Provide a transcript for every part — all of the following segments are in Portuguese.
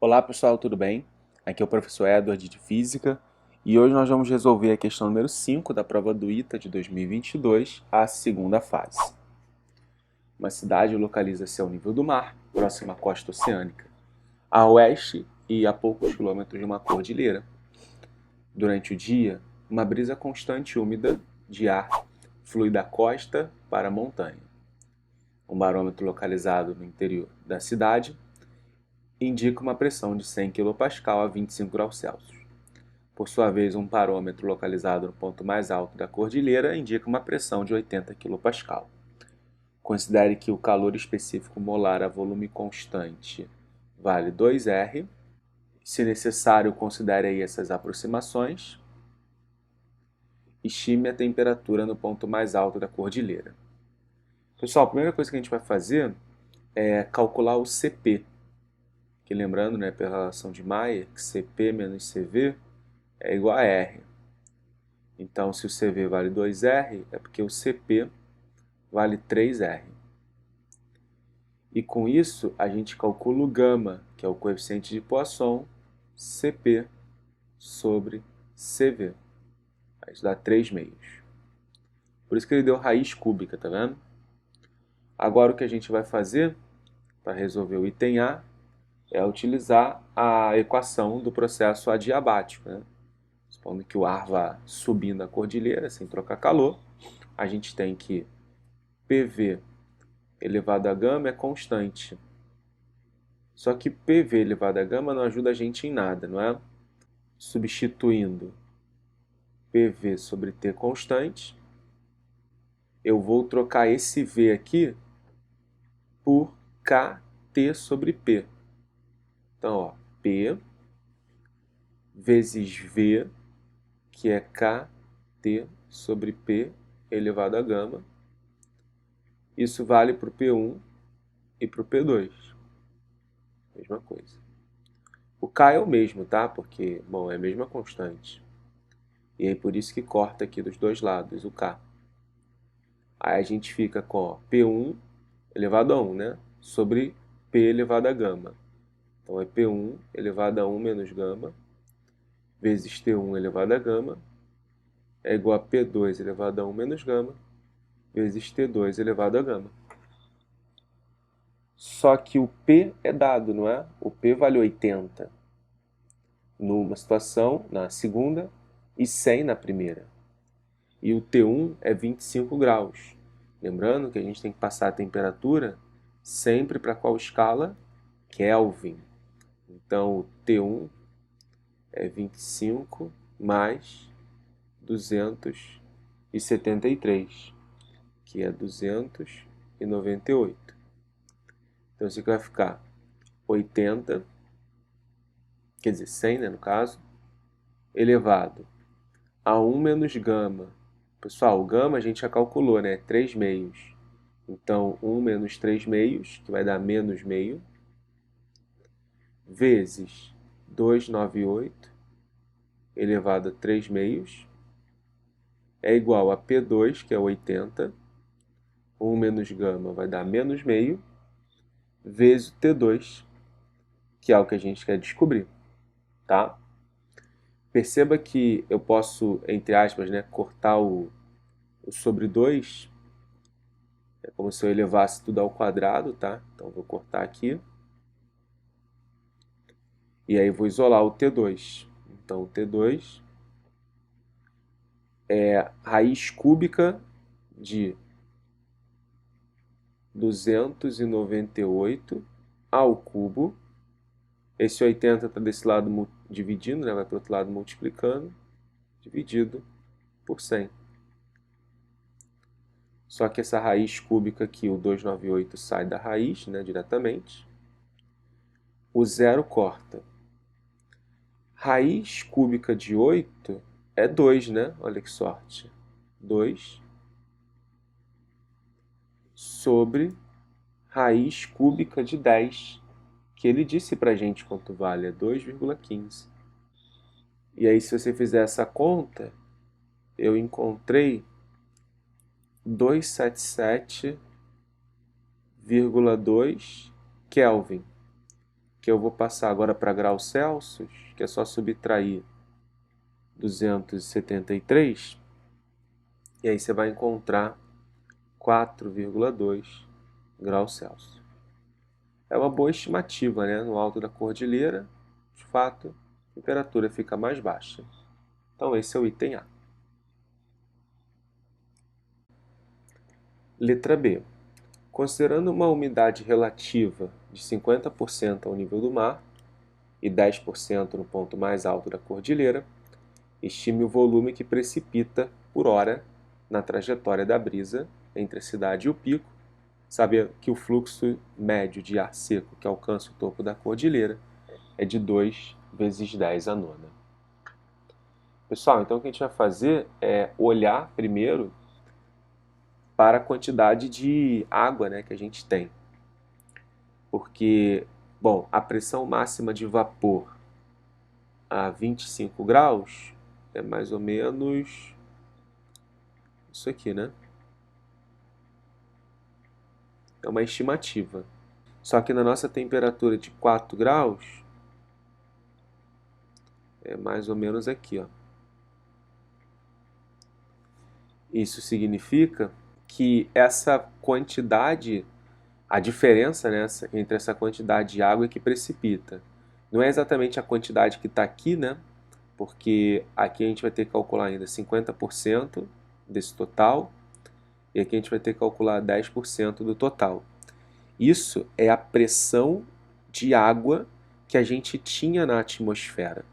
Olá pessoal, tudo bem? Aqui é o professor Edward de Física e hoje nós vamos resolver a questão número 5 da prova do ITA de 2022, a segunda fase. Uma cidade localiza-se ao nível do mar, próxima à costa oceânica, a oeste e a poucos quilômetros de uma cordilheira. Durante o dia, uma brisa constante e úmida de ar flui da costa para a montanha. Um barômetro localizado no interior da cidade indica uma pressão de 100 kPa a 25 graus Celsius. Por sua vez, um parômetro localizado no ponto mais alto da cordilheira indica uma pressão de 80 kPa. Considere que o calor específico molar a volume constante vale 2R. Se necessário, considere aí essas aproximações. Estime a temperatura no ponto mais alto da cordilheira. Pessoal, a primeira coisa que a gente vai fazer é calcular o CP. Que lembrando, né, pela relação de Mayer, que CP menos CV é igual a R. Então, se o CV vale 2R, é porque o CP vale 3R. E com isso, a gente calcula o gama, que é o coeficiente de Poisson, CP sobre CV. Isso dá 3 meios. Por isso que ele deu raiz cúbica, tá vendo? Agora o que a gente vai fazer para resolver o item A é utilizar a equação do processo adiabático, né? Supondo que o ar vá subindo a cordilheira sem trocar calor, a gente tem que PV elevado a gama é constante. Só que PV elevado a gama não ajuda a gente em nada, não é? Substituindo PV sobre T constante, eu vou trocar esse V aqui por KT sobre P. Então, ó, P vezes V, que é KT sobre P elevado a gama. Isso vale para o P1 e para o P2. Mesma coisa. O K é o mesmo, tá? Porque, bom, é a mesma constante. E aí por isso que corta aqui dos dois lados o K. Aí a gente fica com ó, P1 elevado a 1, né? Sobre P elevado a gama. Então é P1 elevado a 1 menos gama vezes T1 elevado a gama é igual a P2 elevado a 1 menos gama vezes T2 elevado a gama. Só que o P é dado, não é? O P vale 80 numa situação, na segunda, e 100 na primeira. E o T1 é 25 graus. Lembrando que a gente tem que passar a temperatura sempre para qual escala? Kelvin. Então, o T1 é 25 mais 273, que é 298. Então, isso aqui vai ficar 80, quer dizer, 100, né, no caso, elevado a 1 menos gama. Pessoal, o gama a gente já calculou, né? 3 meios. Então, 1 menos 3 meios, que vai dar menos meio, vezes 298 elevado a 3 meios, é igual a P2, que é 80. 1 menos gama vai dar menos meio, vezes o T2, que é o que a gente quer descobrir, tá? Perceba que eu posso, entre aspas, né, cortar o sobre 2. É como se eu elevasse tudo ao quadrado, tá? Então, vou cortar aqui. E aí, vou isolar o T2. Então, o T2 é raiz cúbica de 298 ao cubo. Esse 80 está desse lado dividindo, né? Vai para o outro lado multiplicando. Dividido por 100. Só que essa raiz cúbica aqui, o 298, sai da raiz, né, diretamente. O zero corta. Raiz cúbica de 8 é 2, né? Olha que sorte. 2 sobre raiz cúbica de 10, que ele disse pra gente quanto vale, é 2,15. E aí, se você fizer essa conta, eu encontrei 277,2 Kelvin, que que eu vou passar agora para graus Celsius, que é só subtrair 273, e aí você vai encontrar 4,2 graus Celsius. É uma boa estimativa, né? No alto da cordilheira, de fato, a temperatura fica mais baixa. Então esse é o item A. Letra B. Considerando uma umidade relativa de 50% ao nível do mar e 10% no ponto mais alto da cordilheira, estime o volume que precipita por hora na trajetória da brisa entre a cidade e o pico. Sabe que o fluxo médio de ar seco que alcança o topo da cordilheira é de 2 vezes 10 à nona. Pessoal, então o que a gente vai fazer é olhar primeiro para a quantidade de água, né, que a gente tem. Porque, bom, a pressão máxima de vapor a 25 graus é mais ou menos isso aqui, né? É uma estimativa. Só que na nossa temperatura de 4 graus, é mais ou menos aqui, ó. Isso significa que essa quantidade, a diferença, né, entre essa quantidade de água que precipita, não é exatamente a quantidade que está aqui, né? Porque aqui a gente vai ter que calcular ainda 50% desse total, e aqui a gente vai ter que calcular 10% do total. Isso é a pressão de água que a gente tinha na atmosfera.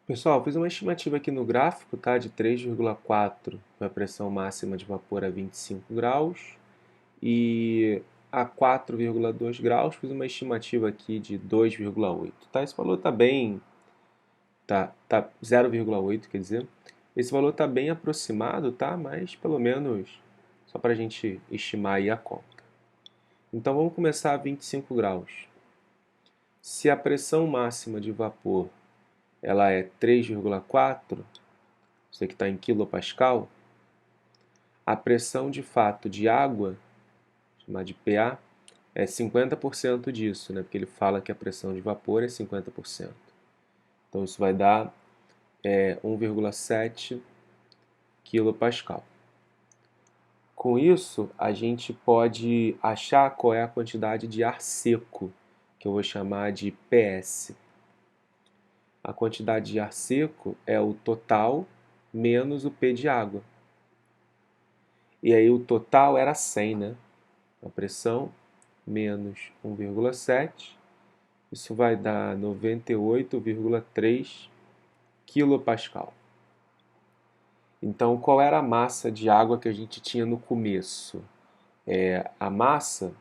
Pessoal, fiz uma estimativa aqui no gráfico, tá? De 3,4 para a pressão máxima de vapor a 25 graus e a 4,2 graus fiz uma estimativa aqui de 2,8, tá? Esse valor está bem, tá 0,8, quer dizer, esse valor está bem aproximado, tá? Mas pelo menos só para a gente estimar aí a conta. Então vamos começar a 25 graus. Se a pressão máxima de vapor ela é 3,4, isso aqui está em quilopascal, a pressão de fato de água, chamada de PA, é 50% disso, né? Porque ele fala que a pressão de vapor é 50%. Então isso vai dar 1,7 quilopascal. Com isso, a gente pode achar qual é a quantidade de ar seco, que eu vou chamar de PS. A quantidade de ar seco é o total menos o P de água. E aí o total era 100, né? A pressão menos 1,7, isso vai dar 98,3 quilopascal. Então, qual era a massa de água que a gente tinha no começo? A massa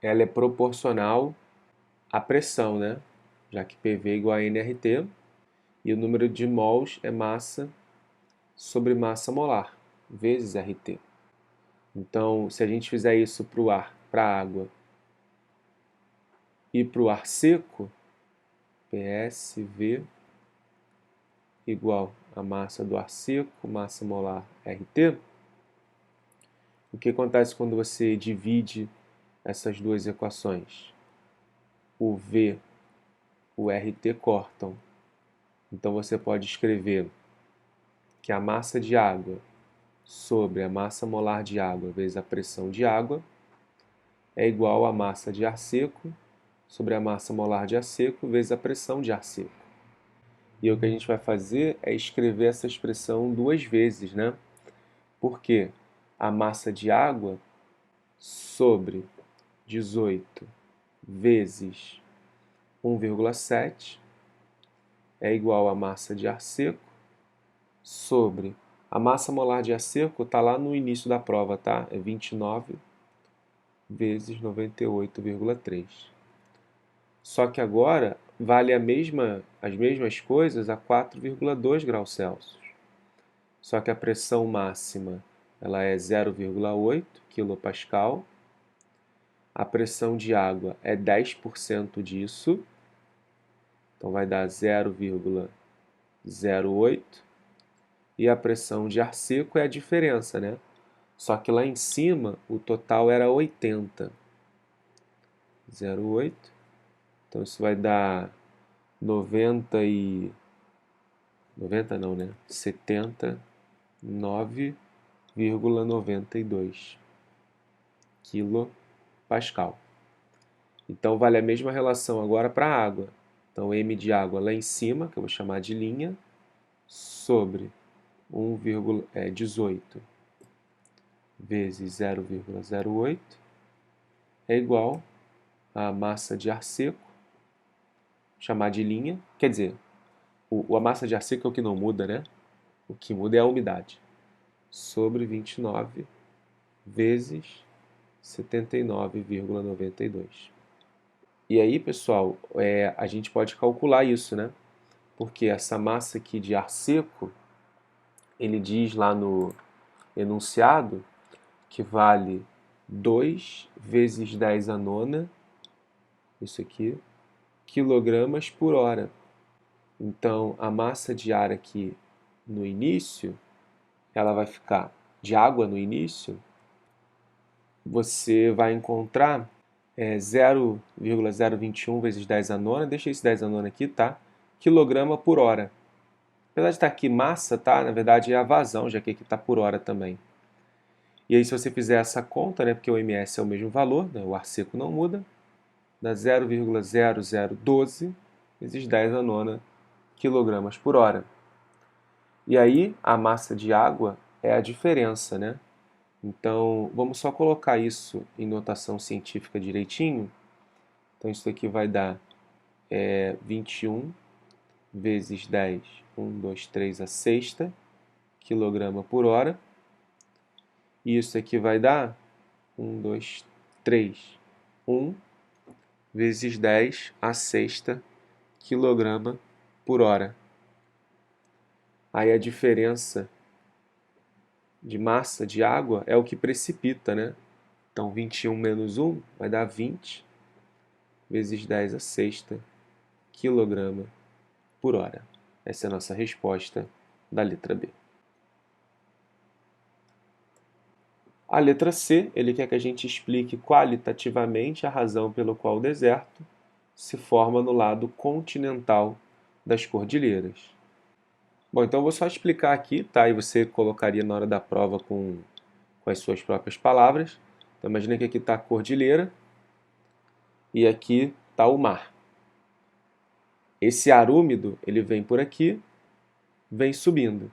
ela é proporcional à pressão, né? Já que PV é igual a nRT, e o número de mols é massa sobre massa molar, vezes RT. Então, se a gente fizer isso para o ar, para a água e para o ar seco, PSV igual a massa do ar seco, massa molar RT. O que acontece quando você divide essas duas equações? O V, o RT cortam. Então você pode escrever que a massa de água sobre a massa molar de água vezes a pressão de água é igual a massa de ar seco sobre a massa molar de ar seco vezes a pressão de ar seco. E o que a gente vai fazer é escrever essa expressão duas vezes, né? Porque a massa de água sobre 18 vezes 1,7 é igual a massa de ar seco sobre a massa molar de ar seco, está lá no início da prova, tá? É 29 vezes 98,3. Só que agora vale as mesmas coisas a 4,2 graus Celsius. Só que a pressão máxima ela é 0,8 quilopascal. A pressão de água é 10% disso. Então vai dar 0,08. E a pressão de ar seco é a diferença, né? Só que lá em cima o total era 80. 0,8 Então isso vai dar 79,92 quilopascal. Então vale a mesma relação agora para a água. Então M de água lá em cima, que eu vou chamar de linha, sobre 18 vezes 0,08 é igual a massa de ar seco, chamar de linha, quer dizer, a massa de ar seco é o que não muda, né? O que muda é a umidade, sobre 29 vezes 79,92. E aí, pessoal, a gente pode calcular isso, né? Porque essa massa aqui de ar seco, ele diz lá no enunciado que vale 2 vezes 10 a nona, isso aqui, quilogramas por hora. Então, a massa de ar aqui no início, ela vai ficar, de água no início, você vai encontrar 0,021 vezes 10 a nona, deixa esse 10 a nona aqui, tá? Quilograma por hora. Apesar de estar aqui massa, tá? Na verdade é a vazão, já que aqui está por hora também. E aí se você fizer essa conta, né, porque o ms é o mesmo valor, né, o ar seco não muda, dá 0,0012 vezes 10 a nona quilogramas por hora. E aí a massa de água é a diferença, né? Então vamos só colocar isso em notação científica direitinho. Então isso aqui vai dar 21 vezes 10, 1, 2, 3 a sexta quilograma por hora. E isso aqui vai dar 1, 2, 3, 1 vezes 10 a sexta quilograma por hora. Aí a diferença de massa de água é o que precipita, né? Então 21 menos 1 vai dar 20 vezes 10 a sexta quilograma por hora. Essa é a nossa resposta da letra B. A letra C, ele quer que a gente explique qualitativamente a razão pela qual o deserto se forma no lado continental das cordilheiras. Bom, então eu vou só explicar aqui, tá? E você colocaria na hora da prova com as suas próprias palavras. Então imagina que aqui está a cordilheira e aqui está o mar. Esse ar úmido, ele vem por aqui, vem subindo.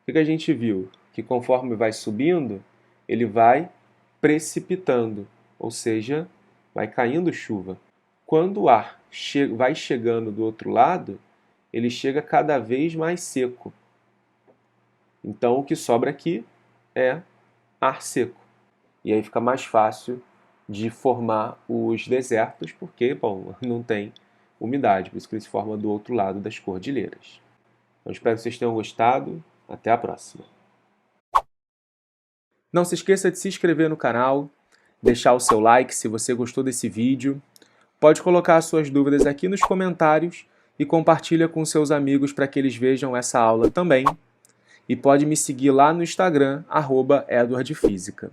O que a gente viu? Que conforme vai subindo, ele vai precipitando, ou seja, vai caindo chuva. Quando o ar vai chegando do outro lado, ele chega cada vez mais seco. Então o que sobra aqui é ar seco. E aí fica mais fácil de formar os desertos, porque, bom, não tem umidade, por isso que ele se forma do outro lado das cordilheiras. Então espero que vocês tenham gostado. Até a próxima. Não se esqueça de se inscrever no canal, deixar o seu like se você gostou desse vídeo. Pode colocar suas dúvidas aqui nos comentários e compartilha com seus amigos para que eles vejam essa aula também. E pode me seguir lá no Instagram, @edwardfísica.